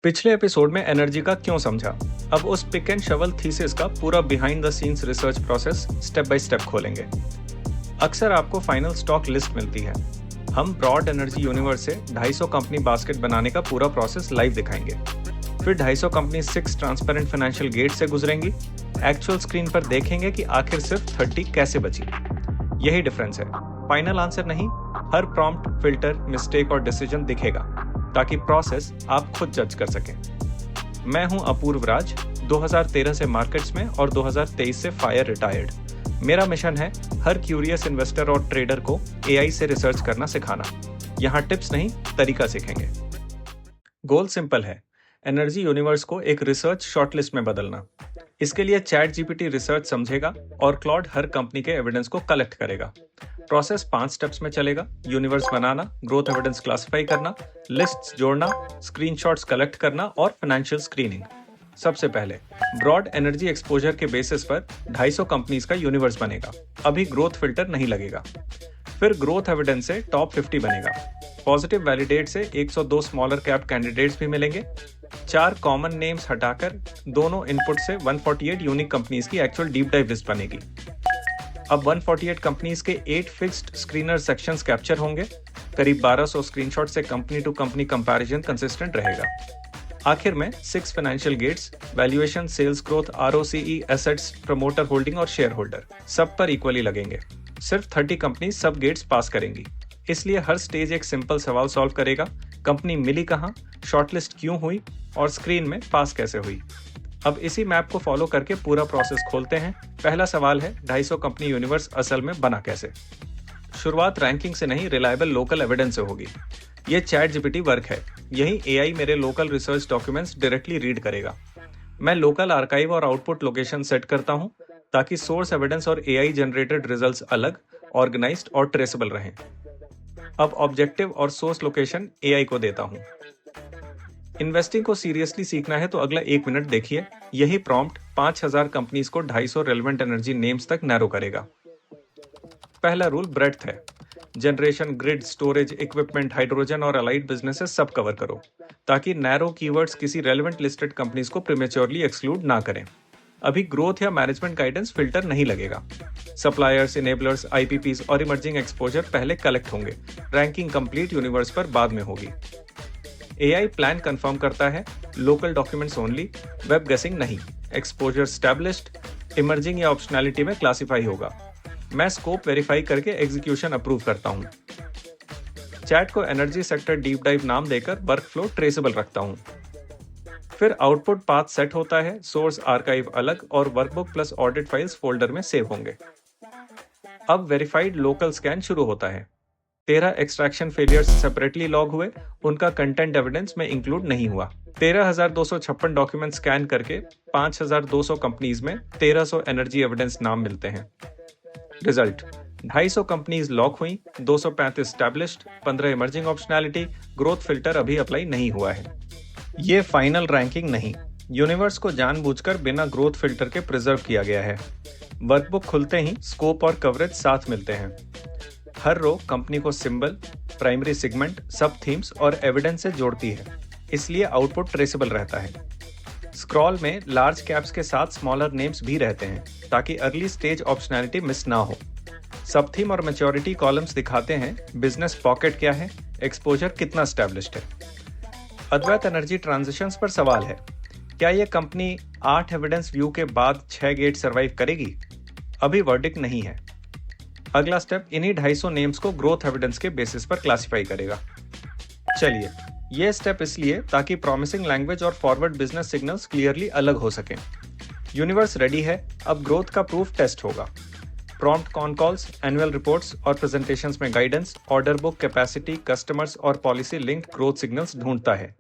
पिछले एपिसोड में एनर्जी का क्यों समझा। अब उस पिक एंड शवल थीसिस का पूरा behind the scenes research process step by step खोलेंगे। अक्सर आपको फाइनल स्टॉक लिस्ट मिलती है। हम ब्रॉड एनर्जी यूनिवर्स से 250 कंपनी बास्केट बनाने का पूरा प्रोसेस लाइव दिखाएंगे। फिर 250 कंपनी 6 ट्रांसपेरेंट फाइनेंशियल गेट से गुजरेंगी। एक्चुअल स्क्रीन पर देखेंगे कि आखिर सिर्फ 30 कैसे बची। यही डिफरेंस है, फाइनल आंसर नहीं। हर प्रॉम्प्ट, फिल्टर, मिस्टेक और डिसीजन दिखेगा ताकि प्रोसेस आप खुद जज कर सकें। मैं हूं अपूर्व राज, 2013 से मार्केट्स में और 2023 से फायर रिटायर्ड। मेरा मिशन है हर क्यूरियस इन्वेस्टर और ट्रेडर को एआई से रिसर्च करना सिखाना। यहाँ टिप्स नहीं, तरीका सीखेंगे। गोल सिंपल है, एनर्जी यूनिवर्स को एक रिसर्च शॉर्टलिस्ट में बदलना। इसके लिए चैट जीपीटी रिसर्च समझेगा और क्लॉड हर कंपनी के एविडेंस को कलेक्ट करेगा। प्रोसेस 5 स्टेप्स में चलेगा। यूनिवर्स बनाना, ग्रोथ एविडेंस क्लासिफाई करना, लिस्ट्स जोड़ना, स्क्रीनशॉट्स कलेक्ट करना और फाइनेंशियल स्क्रीनिंग। सबसे पहले ब्रॉड एनर्जी एक्सपोजर के बेसिस पर 250 कंपनीज का यूनिवर्स बनेगा। अभी ग्रोथ फिल्टर नहीं लगेगा। फिर ग्रोथ एविडेंस से टॉप 50 बनेगा। पॉजिटिव वैलिडेट से 102 स्मॉलर कैप कैंडिडेट्स भी मिलेंगे। 4 कॉमन नेम्स हटाकर दोनों इनपुट से 148 यूनिक कंपनीज की एक्चुअल डीप डाइव लिस्ट बनेगी। अब 148 कंपनीज के 8 फिक्स्ड स्क्रीनर सेक्शंस कैप्चर होंगे। करीब 1200 स्क्रीनशॉट से company to company comparison consistent रहेगा। आखिर में 6 financial gates, valuation, sales growth, ROCE, assets, promoter holding और शेयर होल्डर सब पर इक्वली लगेंगे। सिर्फ 30 कंपनी सब गेट्स पास करेंगी। इसलिए हर स्टेज एक सिंपल सवाल सॉल्व करेगा। कंपनी मिली कहाँ, शॉर्टलिस्ट क्यों हुई और स्क्रीन में पास कैसे हुई। अब इसी मैप को फॉलो करके पूरा प्रोसेस खोलते हैं। पहला सवाल है, 250 कंपनी यूनिवर्स असल में बना कैसे। शुरुआत रैंकिंग से नहीं, रिलायबल लोकल एविडेंस से होगी। ये चैट जीपीटी वर्क है। यही एआई मेरे local research documents directly read करेगा। मैं लोकल आर्काइव और आउटपुट लोकेशन सेट करता हूं ताकि सोर्स एविडेंस और एआई जनरेटेड रिजल्ट्स अलग, ऑर्गेनाइज्ड और ट्रेसेबल रहें। अब ऑब्जेक्टिव और सोर्स लोकेशन एआई को देता हूं। इन्वेस्टिंग को सीरियसली सीखना है तो अगला 1 मिनट देखिए। यही प्रॉम्प्ट 5000 कंपनीज को 250 रेलेवेंट एनर्जी नेम्स तक नैरो करेगा। पहला रूल ब्रेड्थ है। Generation, grid, storage, equipment, hydrogen और अलाइड बिजनेसेस सब कवर करो ताकि नैरो कीवर्ड्स किसी रेलेवेंट लिस्टेड कंपनीज को प्रीमेच्योरली एक्सक्लूड ना करें। अभी ग्रोथ या मैनेजमेंट गाइडेंस फिल्टर नहीं लगेगा। सप्लायर्स, इनेबलर्स, आईपीपीज और इमर्जिंग एक्सपोजर पहले कलेक्ट होंगे। रैंकिंग कंप्लीट यूनिवर्स पर बाद में होगी। एआई प्लान कंफर्म करता है, लोकल डॉक्यूमेंट्स ओनली, वेब गेसिंग नहीं। एक्सपोजर स्टैब्लिश्ड, इमर्जिंग या ऑप्शनैलिटी में क्लासिफाई होगा। मैं स्कोप वेरीफाई करके एग्जीक्यूशन अप्रूव करता हूं। चैट को एनर्जी सेक्टर डीप डाइव नाम देकर वर्कफ्लो ट्रेसेबल रखता हूं। फिर आउटपुट पाथ सेट होता है। सोर्स आर्काइव अलग और workbook plus audit files folder में सेव होंगे। अब वेरीफाइड लोकल स्कैन शुरू होता है। 13 एक्सट्रैक्शन फेलियर्स सेपरेटली लॉग हुए, उनका कंटेंट एविडेंस में इंक्लूड नहीं हुआ। 13,256 डॉक्यूमेंट स्कैन करके 5,200 कंपनीज में 1300 एनर्जी एविडेंस नाम मिलते हैं। रिजल्ट, 250 कंपनीज लॉक हुई, 235 established, 15 emerging optionality, growth filter अभी अप्लाई नहीं हुआ है। ये फाइनल रैंकिंग नहीं, यूनिवर्स को जानबूझकर बिना ग्रोथ फिल्टर के प्रिजर्व किया गया है। वर्कबुक खुलते ही स्कोप और कवरेज साथ मिलते हैं। हर रो कंपनी को सिंबल, प्राइमरी सेगमेंट, सब थीम्स और एविडेंस से जोड़ती है, इसलिए आउटपुट ट्रेसेबल रहता है। स्क्रॉल में लार्ज कैप्स के साथ स्मॉलर नेम्स भी रहते हैं ताकि अर्ली स्टेज ऑप्शनैलिटी मिस ना हो। सब थीम और मैच्योरिटी कॉलम्स दिखाते हैं बिजनेस पॉकेट क्या है, एक्सपोजर कितना एस्टैब्लिश्ड है। अद्वैत एनर्जी ट्रांजिशंस पर सवाल है, क्या ये कंपनी 8 एविडेंस व्यू के बाद 6 गेट सर्वाइव करेगी। अभी वर्डिक्ट नहीं है। अगला स्टेप इन्हीं 250 नेम्स को ग्रोथ एविडेंस के बेसिस पर क्लासिफाई करेगा। चलिए, ये स्टेप इसलिए ताकि प्रॉमिसिंग लैंग्वेज और फॉरवर्ड बिजनेस सिग्नल्स क्लियरली अलग हो सकें। यूनिवर्स रेडी है, अब ग्रोथ का प्रूफ टेस्ट होगा। Prompt con calls, annual reports और प्रेजेंटेशंस में guidance, order book, capacity, customers और पॉलिसी लिंक्ड ग्रोथ सिग्नल्स ढूंढता है।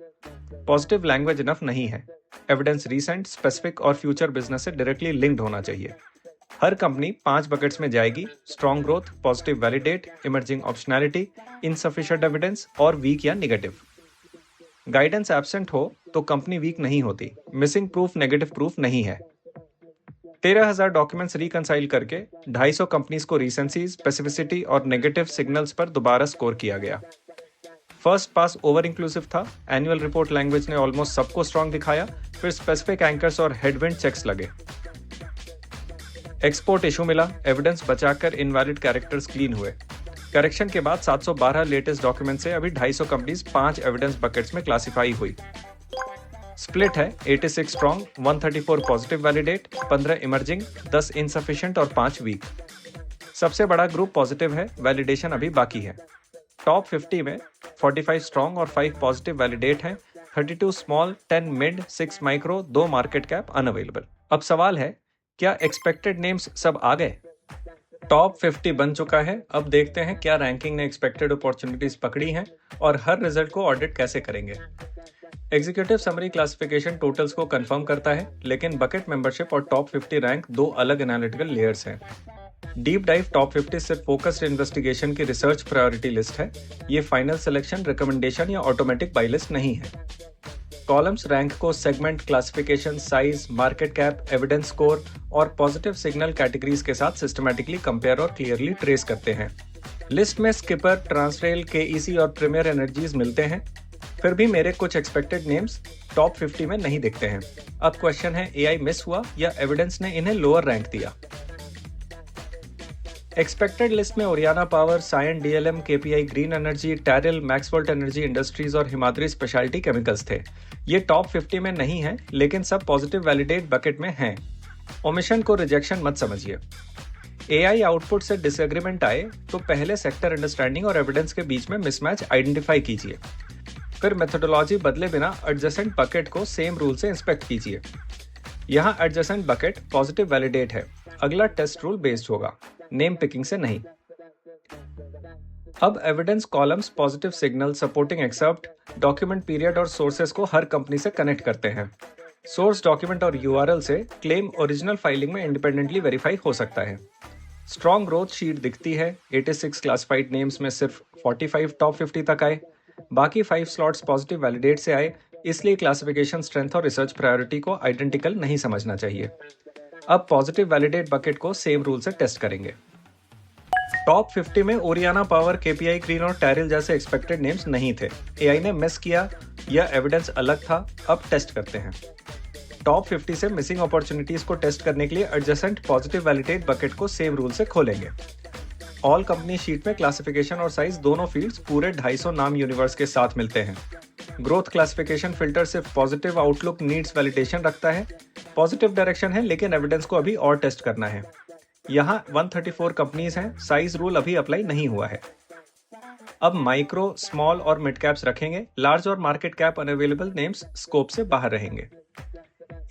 पॉजिटिव लैंग्वेज इनफ नहीं है। एविडेंस रीसेंट, स्पेसिफिक और फ्यूचर बिजनेस से डायरेक्टली लिंक्ड होना चाहिए। हर कंपनी 5 बकेट्स में जाएगी, strong growth, positive validate, emerging optionality, insufficient evidence और वीक या नेगेटिव। गाइडेंस एब्सेंट हो तो कंपनी वीक नहीं होती। मिसिंग प्रूफ नेगेटिव प्रूफ नहीं है। 13,000 डॉक्यूमेंट्स रिकंसाइल करके 250 कंपनीज को रीसेंसी, स्पेसिफिसिटी और नेगेटिव सिग्नल्स पर दोबारा स्कोर किया गया। फर्स्ट पास ओवर इंक्लूसिव था, एनुअल रिपोर्ट लैंग्वेज ने ऑलमोस्ट सबको स्ट्रांग दिखाया, फिर स्पेसिफिक एंकर्स और हेडविंड चेक्स लगे। एक्सपोर्ट इशू मिला, एविडेंस बचाकर इनवैलिड कैरेक्टर्स क्लीन हुए। करेक्शन के बाद 712 लेटेस्ट डॉक्यूमेंट से अभी 250 कंपनीज 5 एविडेंस बकेट्स में क्लासिफाई हुई। स्प्लिट है 86 strong, 134 positive validate, 15 emerging, 10 insufficient और 5 वीक। सबसे बड़ा ग्रुप पॉजिटिव है, वैलिडेशन अभी बाकी है। टॉप 50 में 45 स्ट्रॉन्ग और 5 पॉजिटिव वैलिडेट हैं, 32 small, 10 mid, 6 micro, 2 market cap unavailable. अब सवाल है, क्या एक्सपेक्टेड नेम्स सब आ गए? टॉप 50 बन चुका है, अब देखते हैं क्या रैंकिंग ने एक्सपेक्टेड अपॉर्चुनिटीज पकड़ी हैं और हर रिजल्ट को ऑडिट कैसे करेंगे। एग्जीक्यूटिव समरी क्लासिफिकेशन टोटल्स को कंफर्म करता है, लेकिन बकेट मेंबरशिप और टॉप 50 रैंक दो अलग एनालिटिकल लेयर्स हैं। डीप डाइव टॉप 50 सिर्फ फोकस्ड इन्वेस्टिगेशन की रिसर्च प्रायोरिटी लिस्ट है, ये फाइनल सिलेक्शन, रिकमेंडेशन या ऑटोमेटिक बाई लिस्ट नहीं है। कॉलम्स रैंक को segment, classification, size, market cap, evidence score और पॉजिटिव सिग्नल कैटेगरीज के साथ सिस्टमैटिकली कंपेयर और क्लियरली ट्रेस करते हैं। लिस्ट में स्किपर, ट्रांसरेल, केईसी और प्रीमियर एनर्जीज मिलते हैं, फिर भी मेरे कुछ एक्सपेक्टेड नेम्स टॉप 50 में नहीं दिखते हैं। अब क्वेश्चन है, एआई मिस हुआ या एविडेंस ने इन्हें लोअर रैंक दिया? एक्सपेक्टेड लिस्ट में ओरियाना पावर, सायन डीएलएम, केपीआई ग्रीन एनर्जी, टैरिल, मैक्सवर्ट एनर्जी इंडस्ट्रीज और हिमाद्री स्पेशलिटी केमिकल्स थे। ये टॉप 50 में नहीं है, लेकिन सब पॉजिटिव वैलिडेट बकेट में हैं। ओमिशन को रिजेक्शन मत समझिए। एआई आउटपुट से डिसएग्रीमेंट आए तो पहले सेक्टर अंडरस्टैंडिंग और एविडेंस के बीच में मिसमैच आइडेंटिफाई कीजिए, फिर मेथोडोलॉजी बदले बिना एडजेसेंट बकेट को सेम रूल से इंस्पेक्ट कीजिए। यहाँ एडजेसेंट बकेट पॉजिटिव वैलिडेट है, अगला टेस्ट रूल बेस्ड होगा, नेम पिकिंग से नहीं। अब evidence columns positive signal, supporting excerpt, document period और सोर्सेस को हर कंपनी से कनेक्ट करते हैं। सोर्स डॉक्यूमेंट और यूआरएल से क्लेम ओरिजिनल फाइलिंग में इंडिपेंडेंटली वेरीफाई हो सकता है। स्ट्रॉन्ग ग्रोथ शीट दिखती है, 86 क्लासिफाइड नेम्स में सिर्फ 45 टॉप 50 तक आए, बाकी 5 स्लॉट्स पॉजिटिव वैलिडेट से आए, इसलिए क्लासिफिकेशन स्ट्रेंथ और रिसर्च प्रायोरिटी को आइडेंटिकल नहीं समझना चाहिए। अब पॉजिटिव वैलिडेट बकेट को सेम रूल से टेस्ट करेंगे। टॉप 50 में ओरियाना पावर, केपीआई ग्रीन और टैरिल जैसे एक्सपेक्टेड नेम्स नहीं थे। एआई ने मिस किया या एविडेंस अलग था, अब टेस्ट करते हैं। टॉप 50 से मिसिंग अपॉर्चुनिटीज को टेस्ट करने के लिए एडजेसेंट पॉजिटिव वैलिडेट बकेट को सेम रूल से खोलेंगे। ऑल कंपनी शीट में क्लासिफिकेशन और साइज दोनों फील्ड्स पूरे 250 नाम यूनिवर्स के साथ मिलते हैं। ग्रोथ क्लासिफिकेशन फिल्टर सिर्फ पॉजिटिव आउटलुक नीड्स वैलिडेशन रखता है, पॉजिटिव डायरेक्शन है लेकिन एविडेंस को अभी और टेस्ट करना है। यहाँ 134 कंपनीज हैं, साइज रूल अभी अप्लाई नहीं हुआ है। अब माइक्रो, स्मॉल और मिड कैप्स रखेंगे, लार्ज और market cap unavailable names scope से बाहर रहेंगे।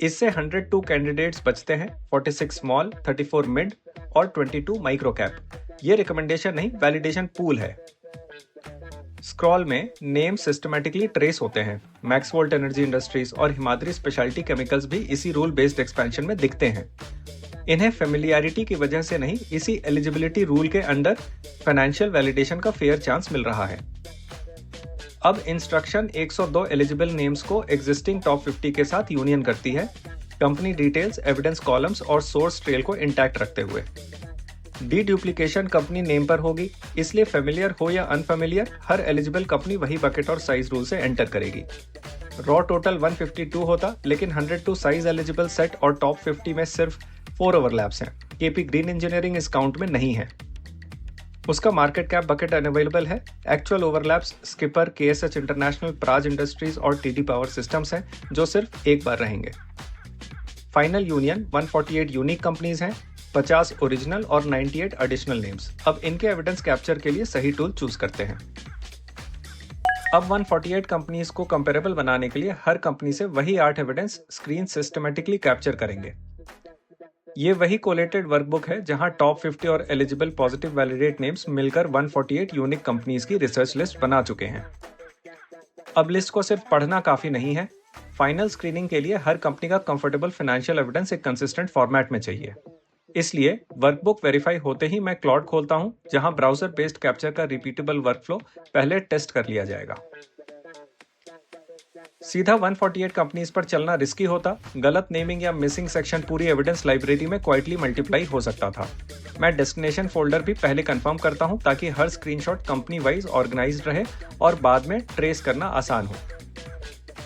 इससे 102 कैंडिडेट्स बचते हैं, 46 स्मॉल, 34 मिड और 22 माइक्रो कैप। ये रिकमेंडेशन नहीं, वैलिडेशन पूल है। स्क्रॉल में नेम सिस्टमैटिकली ट्रेस होते हैं। मैक्सवोल्ट एनर्जी इंडस्ट्रीज और हिमाद्री स्पेशलिटी केमिकल्स भी इसी रूल बेस्ड एक्सपेंशन में दिखते हैं। इन्हें फेमिलियरिटी की वजह से नहीं, इसी एलिजिबिलिटी रूल के अंडर फाइनेंशियल वैलिडेशन का फेयर चांस मिल रहा है। अब इंस्ट्रक्शन 102 एलिजिबल नेम्स को एग्जिस्टिंग टॉप 50 के साथ यूनियन करती है, कंपनी डिटेल्स, एविडेंस कॉलम्स और सोर्स ट्रेल को इंटैक्ट रखते हुए। डी डुप्लीकेशन कंपनी नेम पर होगी, इसलिए फेमिलियर हो या अनफेमिलियर, हर एलिजिबल कंपनी वही बकेट और साइज रूल से एंटर करेगी। रॉ टोटल 152 होता, लेकिन 102 साइज एलिजिबल सेट और टॉप 50 में सिर्फ 4 ओवरलैप्स हैं। केपी ग्रीन इंजीनियरिंग इस काउंट में नहीं है, उसका मार्केट कैप बकेट अनअवेलेबल है। Actual overlaps Skipper, KSH international, Praj industries और टीडी पावर सिस्टम्स हैं, जो सिर्फ एक बार रहेंगे। फाइनल यूनियन 148 यूनिक कंपनीज हैं, 50 ओरिजिनल और 98 एडिशनल नेम्स। अब इनके एविडेंस कैप्चर के लिए सही टूल चूज करते हैं। अब 148 कंपनीज को कंपेरेबल बनाने के लिए हर कंपनी से वही 8 एविडेंस स्क्रीन सिस्टमैटिकली कैप्चर करेंगे। ये वही कोलेटेड वर्कबुक है जहां टॉप 50 और एलिजिबल पॉजिटिव वैलिडेट नेम्स मिलकर 148 यूनिक कंपनीज की रिसर्च लिस्ट बना चुके हैं। अब लिस्ट को सिर्फ पढ़ना काफी नहीं है, फाइनल स्क्रीनिंग के लिए हर कंपनी का कंफर्टेबल फाइनेंशियल एविडेंस एक कंसिस्टेंट फॉर्मेट में चाहिए। इसलिए वर्कबुक वेरीफाई होते ही मैं क्लॉड खोलता हूं, जहां ब्राउजर बेस्ड कैप्चर का रिपीटेबल वर्कफ्लो पहले टेस्ट कर लिया जाएगा। सीधा 148 कंपनीज पर चलना रिस्की होता, गलत नेमिंग या मिसिंग सेक्शन पूरी एविडेंस लाइब्रेरी में क्वाइटली मल्टीप्लाई हो सकता था। मैं डेस्टिनेशन फोल्डर भी पहले कंफर्म करता हूं ताकि हर स्क्रीनशॉट कंपनी वाइज ऑर्गेनाइज्ड रहे और बाद में ट्रेस करना आसान हो।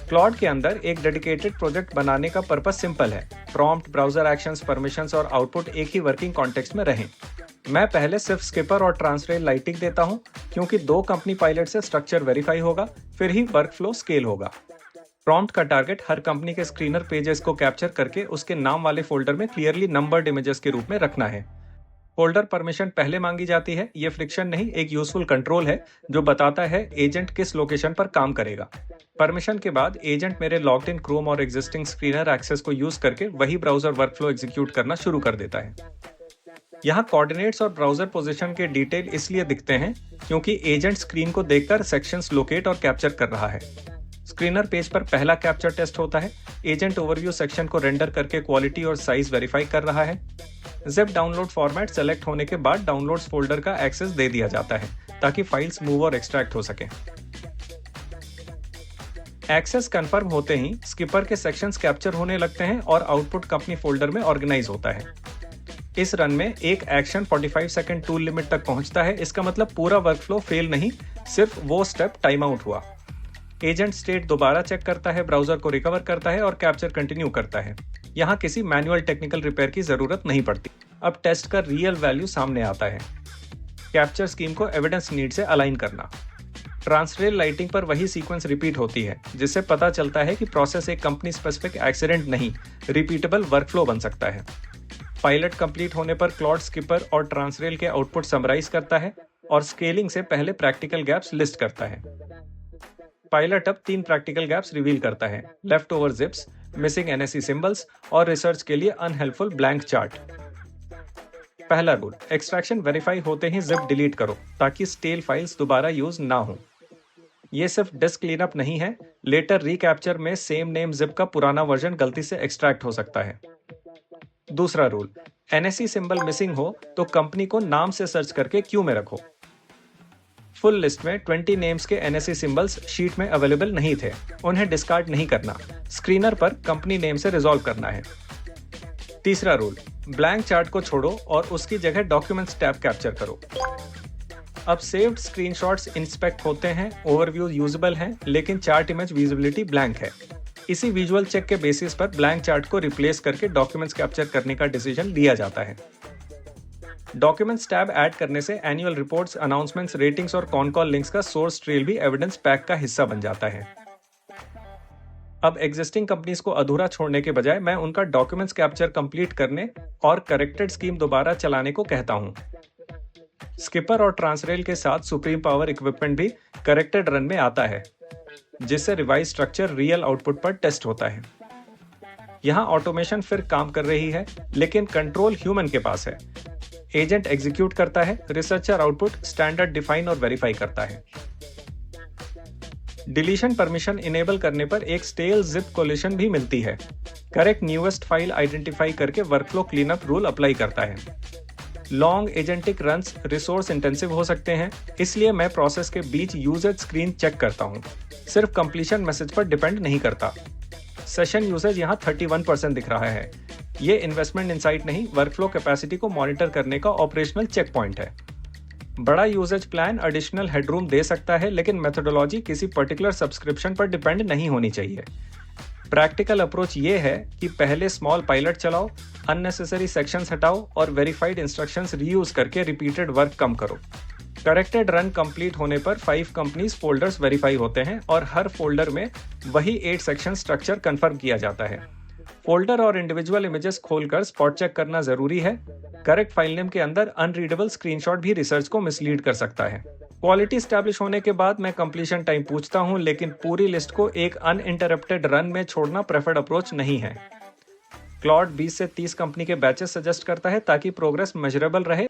क्लॉड के अंदर एक डेडिकेटेड प्रोजेक्ट बनाने का पर्पस सिंपल है। प्रॉम्प्ट, ब्राउजर एक्शंस, परमिशंस और आउटपुट एक ही वर्किंग कॉन्टेक्स्ट में रहें। मैं पहले सिर्फ स्किपर और ट्रांसरेल लाइटिंग देता हूं, क्योंकि 2 कंपनी पायलट से स्ट्रक्चर वेरीफाई होगा, फिर ही वर्कफ्लो स्केल होगा। प्रॉम्प्ट का टारगेट हर कंपनी के स्क्रीनर पेजेस को कैप्चर करके उसके नाम वाले फोल्डर में क्लियरली नंबर्ड इमेजेस के रूप में रखना है। फोल्डर परमिशन पहले मांगी जाती है। ये फ्रिक्शन नहीं, एक यूजफुल कंट्रोल है जो बताता है एजेंट किस लोकेशन पर काम करेगा। परमिशन के बाद एजेंट मेरे लॉग्ड इन क्रोम और एग्जिस्टिंग स्क्रीनर एक्सेस को यूज करके वही ब्राउजर वर्कफ्लो एग्जीक्यूट करना शुरू कर देता है। यहाँ कोऑर्डिनेट्स और ब्राउजर पोजीशन के डिटेल इसलिए दिखते हैं क्योंकि एजेंट स्क्रीन को देखकर सेक्शंस लोकेट और कैप्चर कर रहा है। स्क्रीनर पेज पर पहला कैप्चर टेस्ट होता है। एजेंट ओवरव्यू सेक्शन को रेंडर करके क्वालिटी और साइज वेरीफाई कर रहा है। जिप डाउनलोड फॉर्मेट सेलेक्ट होने के बाद डाउनलोड्स फोल्डर का एक्सेस दे दिया जाता है ताकि फाइल्स मूव और एक्सट्रैक्ट हो सके। एक्सेस कंफर्म होते ही स्किपर के सेक्शंस कैप्चर होने लगते हैं और आउटपुट कंपनी फोल्डर में ऑर्गेनाइज होता है। इस रन में एक एक्शन 45 सेकंड टूल लिमिट तक पहुंचता है। इसका मतलब पूरा वर्कफ्लो फेल नहीं, सिर्फ वो स्टेप टाइम आउट हुआ। एजेंट स्टेट दोबारा चेक करता है, ब्राउजर को रिकवर करता है और कैप्चर कंटिन्यू करता है। यहाँ किसी मैनुअल टेक्निकल रिपेयर की जरूरत नहीं पड़ती। अब टेस्ट का रियल वैल्यू सामने आता है। कैप्चर स्कीम को एविडेंस नीड से अलाइन करना। ट्रांसरेल लाइटिंग पर वही सीक्वेंस रिपीट होती है, जिससे पता चलता है कि प्रोसेस एक कंपनी स्पेसिफिक एक्सीडेंट नहीं, रिपीटेबल वर्कफ्लो बन सकता है। पायलट कंप्लीट होने पर क्लॉड स्किपर और ट्रांसरेल के आउटपुट समराइज करता है और स्केलिंग से पहले प्रैक्टिकल गैप्स लिस्ट करता है। पायलट अब 3 प्रैक्टिकल गैप्स रिवील करता है: leftover zips, missing NSC symbols और रिसर्च के लिए अनहेल्पफुल ब्लैंक चार्ट। पहला रूल, एक्सट्रैक्शन वेरीफाई होते ही जिप डिलीट करो ताकि स्टेल फाइल्स दोबारा यूज ना हो। ये सिर्फ डिस्क क्लीनअप नहीं है, लेटर रिकैप्चर में सेम नेम जिप का पुराना वर्जन गलती से एक्सट्रैक्ट हो सकता है। दूसरा रूल, एनएससी सिंबल मिसिंग हो तो कंपनी को नाम से सर्च करके क्यू में रखो। फुल लिस्ट में 20 नेम्स के एनएससी सिंबल्स शीट में अवेलेबल नहीं थे, उन्हें डिस्कार्ड नहीं करना, स्क्रीनर पर कंपनी नेम से रिजॉल्व करना है। तीसरा रूल, ब्लैंक चार्ट को छोड़ो और उसकी जगह डॉक्यूमेंट्स टैब कैप्चर करो। अब सेव्ड स्क्रीनशॉट्स इंस्पेक्ट होते हैं, ओवरव्यू यूजेबल हैं, लेकिन चार्ट इमेज विजिबिलिटी ब्लैंक है। इसी विजुअल चेक के बेसिस पर ब्लैंक चार्ट को रिप्लेस करके डॉक्यूमेंट्स कैप्चर करने का डिसीजन लिया जाता है। डॉक्यूमेंट्स टैब ऐड करने से एनुअल रिपोर्ट्स, अनाउंसमेंट्स, रेटिंग्स और कॉन कॉल लिंक्स का सोर्स ट्रेल भी एविडेंस पैक का हिस्सा बन जाता है। अब एग्जिस्टिंग कंपनीज को अधूरा छोड़ने के बजाय मैं उनका डॉक्यूमेंट्स कैप्चर कंप्लीट करने और करेक्टेड स्कीम दोबारा चलाने को कहता हूं। स्किपर और ट्रांसरेल के साथ सुप्रीम पावर इक्विपमेंट भी करेक्टेड रन में आता है, जिससे रिवाइज स्ट्रक्चर रियल आउटपुट पर टेस्ट होता है। यहाँ ऑटोमेशन फिर काम कर रही है, लेकिन कंट्रोल ह्यूमन के पास है। एजेंट एग्जीक्यूट करता है, रिसर्चर आउटपुट स्टैंडर्ड डिफाइन और वेरीफाई करता है। डिलीशन परमिशन इनेबल करने पर एक स्टेल जिप कोलिशन भी मिलती है। करेक्ट न्यूएस्ट फाइल आइडेंटिफाई करके वर्कफ्लो क्लीनअप रूल अप्लाई करता है। Long agentic runs resource intensive हो सकते हैं, इसलिए मैं प्रोसेस के बीच यूजेज स्क्रीन चेक करता हूँ, सिर्फ कंप्लीशन मैसेज पर डिपेंड नहीं करता। सेशन यूसेज यहाँ 31% दिख रहा है। ये इन्वेस्टमेंट इनसाइट नहीं, वर्कफ्लो कैपेसिटी को मॉनिटर करने का ऑपरेशनल चेक पॉइंट है। बड़ा यूजेज प्लान एडिशनल हेडरूम दे सकता है, लेकिन मेथोडोलॉजी किसी पर्टिकुलर सब्सक्रिप्शन पर डिपेंड नहीं होनी चाहिए। प्रैक्टिकल अप्रोच ये है कि पहले स्मॉल पायलट चलाओ, अननेसेसरी सेक्शंस हटाओ और वेरीफाइड इंस्ट्रक्शंस रीयूज करके रिपीटेड वर्क कम करो। करेक्टेड रन कंप्लीट होने पर 5 कंपनीज फोल्डर्स वेरीफाई होते हैं और हर फोल्डर में वही 8 सेक्शन स्ट्रक्चर कंफर्म किया जाता है। फोल्डर और इंडिविजुअल इमेजेस खोलकर स्पॉट चेक करना जरूरी है। करेक्ट फाइल नेम के अंदर अनरीडेबल स्क्रीनशॉट भी रिसर्च को मिसलीड कर सकता है। क्वालिटी स्टैब्लिश होने के बाद मैं कंप्लीशन टाइम पूछता हूं, लेकिन पूरी लिस्ट को एक अनइंटरप्टेड रन में छोड़ना प्रेफर्ड अप्रोच नहीं है। क्लॉड 20 से 30 कंपनी के बैचेस सजेस्ट करता है ताकि प्रोग्रेस मेजरेबल रहे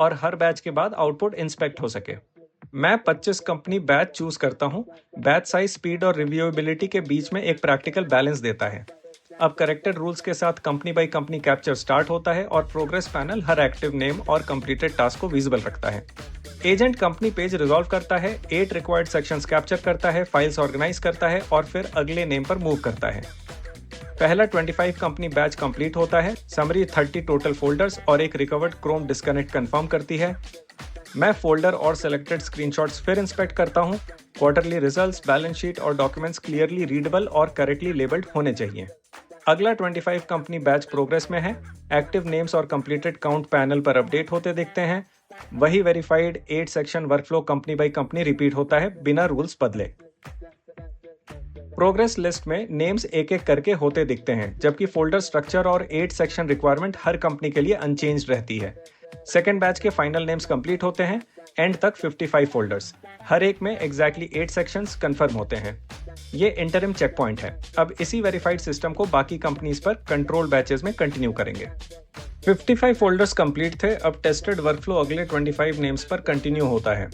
और हर बैच के बाद आउटपुट इंस्पेक्ट हो सके। मैं 25 कंपनी बैच चूज करता हूं। बैच साइज, स्पीड और रिव्यूएबिलिटी के बीच में एक प्रैक्टिकल बैलेंस देता है। अब करेक्टेड रूल्स के साथ company by company capture start होता है और प्रोग्रेस पैनल हर एक्टिव नेम और कंप्लीटेड टास्क को विजिबल रखता है। एजेंट कंपनी पेज रिजॉल्व करता है, 8 रिक्वायर्ड सेक्शंस कैप्चर करता है, फाइल्स ऑर्गेनाइज करता है और फिर अगले नेम पर मूव करता है। पहला 25 कंपनी बैच कंप्लीट होता है, समरी 30 टोटल फोल्डर्स और एक रिकवर्ड क्रोम डिस्कनेक्ट कंफर्म करती है। मैं फोल्डर और सेलेक्टेड स्क्रीनशॉट्स फिर इंस्पेक्ट करता हूँ। क्वार्टरली रिजल्ट्स, बैलेंस शीट और डॉक्यूमेंट्स क्लियरली रीडेबल और करेक्टली लेबल्ड होने चाहिए। अगला 25 कंपनी बैच प्रोग्रेस में है। एक्टिव नेम्स और कंप्लीटेड काउंट पैनल पर अपडेट होते दिखते हैं। वही verified 8 section workflow accompany by company repeat होता है बिना रूल्स बदले। प्रोग्रेस लिस्ट में नेम्स एक एक करके होते दिखते हैं, जबकि फोल्डर स्ट्रक्चर और 8 सेक्शन रिक्वायरमेंट हर कंपनी के लिए अनचेंज्ड रहती है। सेकेंड बैच के फाइनल नेम्स कंप्लीट होते हैं। एंड तक 55 फोल्डर्स, हर एक में एग्जैक्टली 8 सेक्शंस कंफर्म होते हैं। ये इंटरिम चेक पॉइंट है। अब इसी वेरीफाइड सिस्टम को बाकी कंपनीज पर कंट्रोल बैचेस में कंटिन्यू करेंगे। 55 फोल्डर्स कंप्लीट थे। अब टेस्टेड वर्कफ्लो अगले 25 नेम्स पर कंटिन्यू होता है।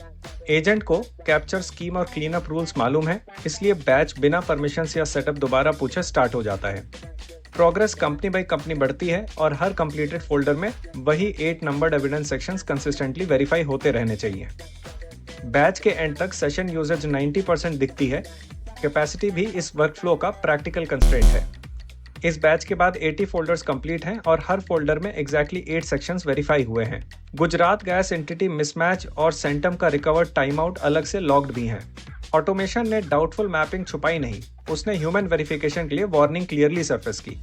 एजेंट को कैप्चर स्कीम और क्लीनअप रूल्स मालूम है, इसलिए बैच बिना परमिशन या सेटअप दोबारा पूछे स्टार्ट हो जाता है। प्रोग्रेस कंपनी बाई कंपनी बढ़ती है और हर कंप्लीटेड फोल्डर में वही 8 numbered evidence sections consistently verify होते रहने चाहिए। बैच के एंड तक सेशन यूजेज 90% दिखती है। कैपेसिटी भी इस वर्कफ्लो का प्रैक्टिकल कंस्ट्रेंट है। इस बैच के बाद 80 फोल्डर्स कंप्लीट हैं और हर फोल्डर में एग्जैक्टली 8 सेक्शंस वेरीफाई हुए हैं। गुजरात गैस एंटिटी मिसमैच और सेंटम का रिकवर्ड टाइम आउट अलग से लॉग्ड भी हैं। ऑटोमेशन ने डाउटफुल मैपिंग छुपाई नहीं, उसने ह्यूमन वेरिफिकेशन के लिए वार्निंग क्लियरली सरफेस की।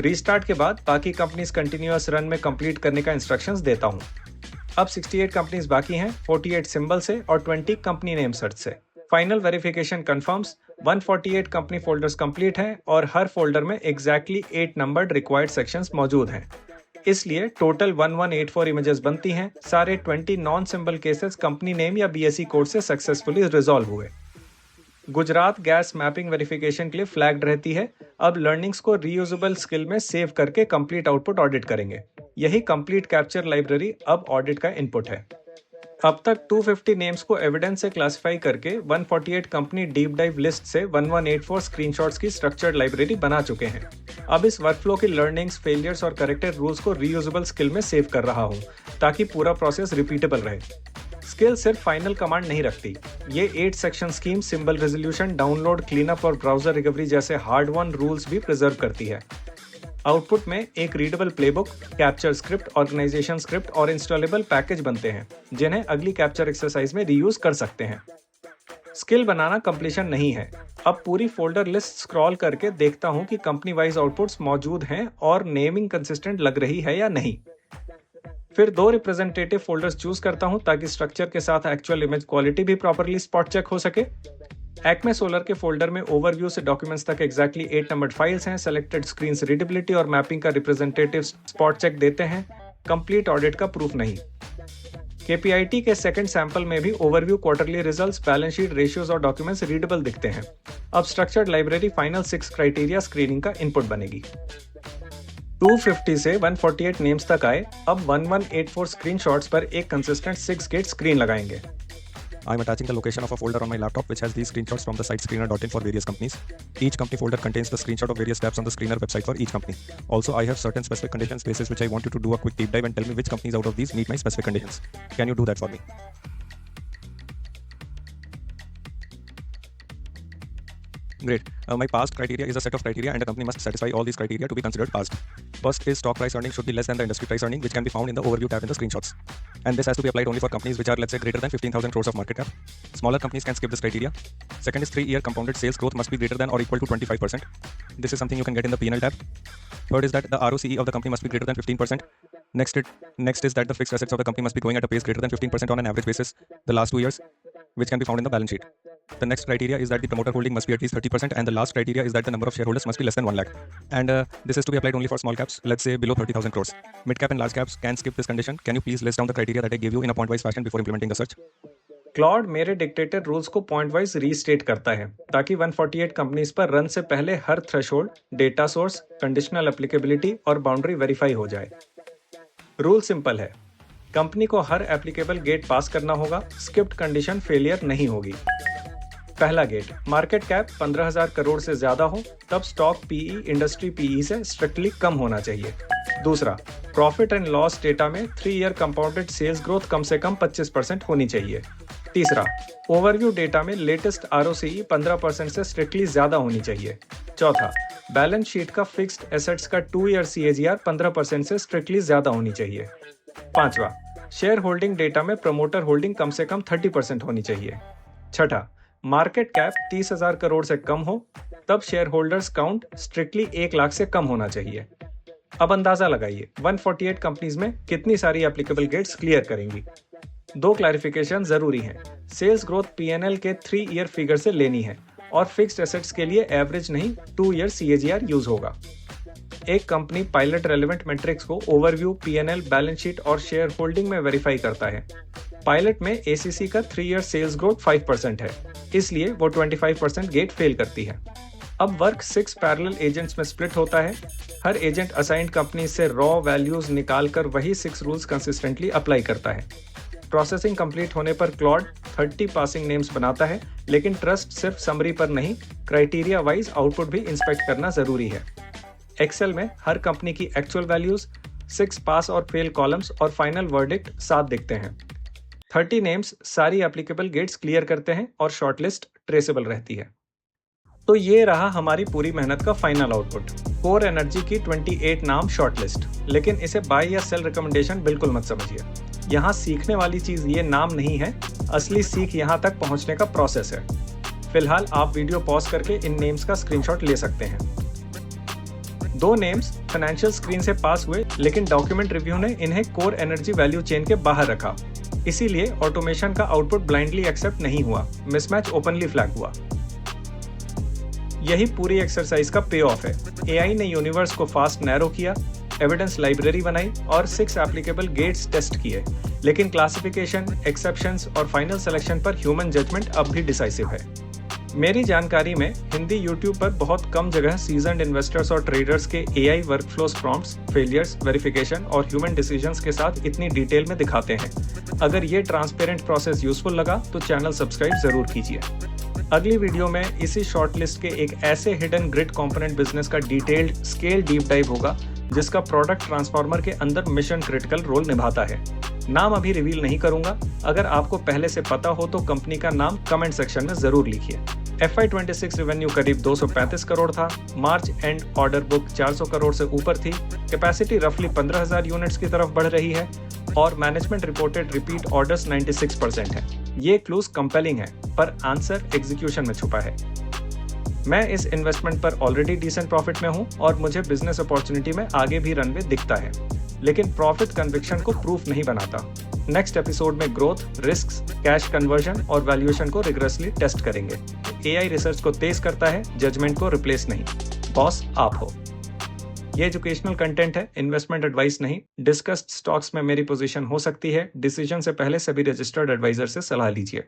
रीस्टार्ट के बाद बाकी कंपनीज कंटिन्यूअस रन में कंप्लीट करने का इंस्ट्रक्शंस देता हूँ। अब 68 कंपनीज बाकी हैं, 48 सिंबल से और 20 कंपनी नेम सर्च से। Final verification confirms 148 company folders complete हैं और हर फोल्डर में एग्जैक्टली 8 नंबर्ड रिक्वायर्ड सेक्शंस मौजूद हैं। इसलिए टोटल 1184 इमेजेस बनती हैं। सारे 20 non symbol cases company name या बीएसई कोड से सक्सेसफुली रिजॉल्व हुए। गुजरात गैस मैपिंग वेरिफिकेशन के लिए फ्लैग्ड रहती है। अब लर्निंग्स को रीयूजेबल स्किल में सेव करके कंप्लीट आउटपुट ऑडिट करेंगे। यही कंप्लीट कैप्चर लाइब्रेरी अब ऑडिट का इनपुट है। अब तक 250 नेम्स को एविडेंस से क्लासिफाई करके 148 कंपनी डीप डाइव लिस्ट से 1184 स्क्रीनशॉट्स की स्ट्रक्चर्ड लाइब्रेरी बना चुके हैं। अब इस वर्कफ्लो की लर्निंग्स, फेलियर्स और करेक्टेड रूल्स को रीयूजेबल स्किल में सेव कर रहा हूँ, ताकि पूरा प्रोसेस रिपीटेबल रहे। स्किल सिर्फ फाइनल कमांड नहीं रखती, ये 8 section scheme, symbol resolution, download, cleanup और ब्राउजर रिकवरी जैसे हार्ड वन रूल्स भी प्रिजर्व करती है। आउटपुट में एक readable playbook, capture script, organization script और इंस्टॉलेबल पैकेज बनते हैं, जिन्हें अगली कैप्चर एक्सरसाइज में रीयूज कर सकते हैं। स्किल बनाना कंप्लीशन नहीं है। अब पूरी फोल्डर लिस्ट स्क्रॉल करके देखता हूं कि कंपनी वाइज आउटपुट्स मौजूद हैं और नेमिंग कंसिस्टेंट लग रही है या नहीं। फिर 2 रिप्रेजेंटेटिव फोल्डर्स चूज करता हूं ताकि स्ट्रक्चर के साथ एक्चुअल इमेज क्वालिटी भी प्रॉपरली स्पॉट चेक हो सके। एक्मे सोलर के फोल्डर में ओवरव्यू से डॉक्यूमेंट्स तक एग्जैक्टली 8 नंबर्ड फाइल्स हैं। सेलेक्टेड स्क्रीन्स रीडेबिलिटी और मैपिंग का रिप्रेजेंटेटिव स्पॉट चेक देते हैं, कंप्लीट ऑडिट का प्रूफ नहीं। केपीआईटी के सेकंड सैंपल में भी overview, quarterly results, balance sheet, ratios और डॉक्यूमेंट्स रीडेबल दिखते हैं। अब structured library final 6 criteria screening का इनपुट बनेगी। 250 से 148 नेम्स तक आए। अब 1184 स्क्रीनशॉट्स पर एक कंसिस्टेंट 6 गेट स्क्रीन लगाएंगे। I am attaching the location of a folder on my laptop which has these screenshots from the site screener.in for various companies. Each company folder contains the screenshot of various tabs on the screener website for each company. Also, I have certain specific conditions basis which I want you to do a quick deep dive and tell me which companies out of these meet my specific conditions. Can you do that for me? Great. My passed criteria is a set of criteria and a company must satisfy all these criteria to be considered passed. First is stock price earnings should be less than the industry price earning, which can be found in the overview tab in the screenshots. And this has to be applied only for companies which are, let's say, greater than 15,000 crores of market cap. Smaller companies can skip this criteria. Second is 3-year compounded sales growth must be greater than or equal to 25%. This is something you can get in the P&L tab. Third is that the ROCE of the company must be greater than 15%. Next is that the fixed assets of the company must be growing at a pace greater than 15% on an average basis the last 2 years, which can be found in the balance sheet. The next criteria is that the promoter holding must be at least 30%, and the last criteria is that the number of shareholders must be less than 1 lakh. And this is to be applied only for small caps, let's say below 30,000 crores. Mid cap and large caps can skip this condition. Can you please list down the criteria that I gave you in a point-wise fashion before implementing the search? Claude मेरे dictated rules को point wise restate करता है ताकि 148 companies पर run से पहले हर threshold, data source, conditional applicability और बाउंड्री वेरीफाई हो जाए। रूल सिंपल है, कंपनी को हर एप्लीकेबल गेट पास करना होगा, स्किप्ड कंडीशन फेलियर नहीं होगी। पहला गेट, मार्केट कैप 15,000 करोड़ से ज्यादा हो तब स्टॉक पीई इंडस्ट्री पीई से स्ट्रिक्टली कम होना चाहिए। दूसरा, प्रॉफिट एंड लॉस डेटा में 3 ईयर कंपाउंडेड सेल्स ग्रोथ कम से कम 25% होनी चाहिए। तीसरा, ओवरव्यू डेटा में लेटेस्ट आरओसीई 15% से स्ट्रिक्टली ज्यादा होनी चाहिए। चौथा, बैलेंस शीट का फिक्स्ड एसेट्स का 2 ईयर सीएजीआर 15% से स्ट्रिक्टली ज्यादा होनी चाहिए। पांचवा, शेयर होल्डिंग डेटा में प्रमोटर होल्डिंग कम से कम 30% होनी चाहिए। छठा, मार्केट कैप 30,000 करोड़ से कम हो तब share holders count strictly 1 lakh से कम होना चाहिए। अब अंदाजा लगाइए 148 कंपनीज में कितनी सारी एप्लीकेबल गेट्स क्लियर करेंगी। 2 क्लैरिफिकेशन जरूरी हैं। सेल्स ग्रोथ पीएनएल के 3 ईयर फिगर से लेनी है और फिक्स्ड एसेट्स के लिए एवरेज नहीं 2 ईयर सीएजीआर यूज होगा। एक कंपनी पायलट रेलेवेंट मैट्रिक्स को ओवरव्यू, पीएनएल, बैलेंस शीट और शेयर होल्डिंग में वेरीफाई करता है। पायलट में एसीसी का 3 ईयर सेल्स ग्रोथ 5% है, इसलिए वो 25% गेट फेल करती है। अब वर्क 6 पैरेलल एजेंट्स में स्प्लिट होता है। हर एजेंट असाइंड कंपनी से रॉ वैल्यूज निकालकर वही 6 रूल्स कंसिस्टेंटली अप्लाई करता है। प्रोसेसिंग कंप्लीट होने पर क्लॉड 30 पासिंग नेम्स बनाता है, लेकिन ट्रस्ट सिर्फ समरी पर नहीं, क्राइटेरिया वाइज आउटपुट भी इंस्पेक्ट करना जरूरी है। एक्सेल में हर कंपनी की एक्चुअल वैल्यूज, 6 पास और फेल कॉलम्स और फाइनल वर्डिक्ट साथ दिखते हैं। 30 नेम्स सारी एप्लीकेबल गेट्स क्लियर करते हैं और शॉर्टलिस्ट ट्रेसेबल रहती है। तो ये रहा हमारी पूरी मेहनत का फाइनल आउटपुट। कोर एनर्जी की 28 नाम शॉर्टलिस्ट, लेकिन इसे बाय या सेल रिकमेंडेशन बिल्कुल मत समझिए। यहाँ सीखने वाली चीज ये नाम नहीं है, असली सीख यहाँ तक पहुँचने का प्रोसेस है। फिलहाल आप वीडियो पॉज करके इन नेम्स का स्क्रीनशॉट ले सकते हैं। 2 नेम्स फाइनेंशियल स्क्रीन से पास हुए, लेकिन डॉक्यूमेंट रिव्यू ने इन्हें कोर एनर्जी वैल्यू चेन के बाहर रखा, इसीलिए ऑटोमेशन का आउटपुट ब्लाइंडली एक्सेप्ट नहीं हुआ, मिसमैच ओपनली फ्लैग हुआ। यही पूरी एक्सरसाइज का पे ऑफ है। एआई ने यूनिवर्स को फास्ट नैरो किया, एविडेंस लाइब्रेरी बनाई और 6 एप्लीकेबल गेट्स टेस्ट किए, लेकिन क्लासिफिकेशन, एक्सेप्शंस और फाइनल सिलेक्शन पर ह्यूमन जजमेंट अब भी डिसाइसिव है। मेरी जानकारी में हिंदी यूट्यूब पर बहुत कम जगह सीजन्ड इन्वेस्टर्स और ट्रेडर्स के एआई वर्कफ्लोस, प्रॉम्प्ट्स, फेलियर्स, वेरिफिकेशन और ह्यूमन डिसीजंस के साथ इतनी डिटेल में दिखाते हैं। अगर ये ट्रांसपेरेंट प्रोसेस यूजफुल लगा तो चैनल सब्सक्राइब जरूर कीजिए। अगली वीडियो में इसी शॉर्टलिस्ट के एक ऐसे हिडन ग्रिड कंपोनेंट बिजनेस का डिटेल्ड स्केल डीप डाइव होगा जिसका प्रोडक्ट ट्रांसफार्मर के अंदर मिशन क्रिटिकल रोल निभाता है। नाम अभी रिवील नहीं करूंगा, अगर आपको पहले से पता हो तो कंपनी का नाम कमेंट सेक्शन में जरूर लिखिए। FY26 रेवेन्यू करीब 235 करोड़ था, मार्च एंड ऑर्डर बुक 400 करोड़ से ऊपर थी, कैपेसिटी रफली 15,000 यूनिट्स की तरफ बढ़ रही है और मैनेजमेंट रिपोर्टेड रिपीट ऑर्डर्स 96% है। ये क्लूज कंपेलिंग है, पर आंसर एग्जीक्यूशन में छुपा है। मैं इस इन्वेस्टमेंट पर ऑलरेडी डिसेंट प्रॉफिट में हूं और मुझे बिजनेस अपॉर्चुनिटी में आगे भी रनवे दिखता है, लेकिन प्रॉफिट कन्विक्शन को प्रूफ नहीं बनाता। नेक्स्ट एपिसोड में ग्रोथ, रिस्क्स, कैश कन्वर्जन और वैल्यूएशन को रिग्रेसली टेस्ट करेंगे। एआई रिसर्च को तेज करता है, जजमेंट को रिप्लेस नहीं। बॉस आप हो। ये एजुकेशनल कंटेंट है, इन्वेस्टमेंट एडवाइस नहीं। डिस्कस्ड स्टॉक्स में मेरी पोजीशन हो सकती है। डिसीजन से पहले सभी रजिस्टर्ड एडवाइजर से सलाह लीजिए।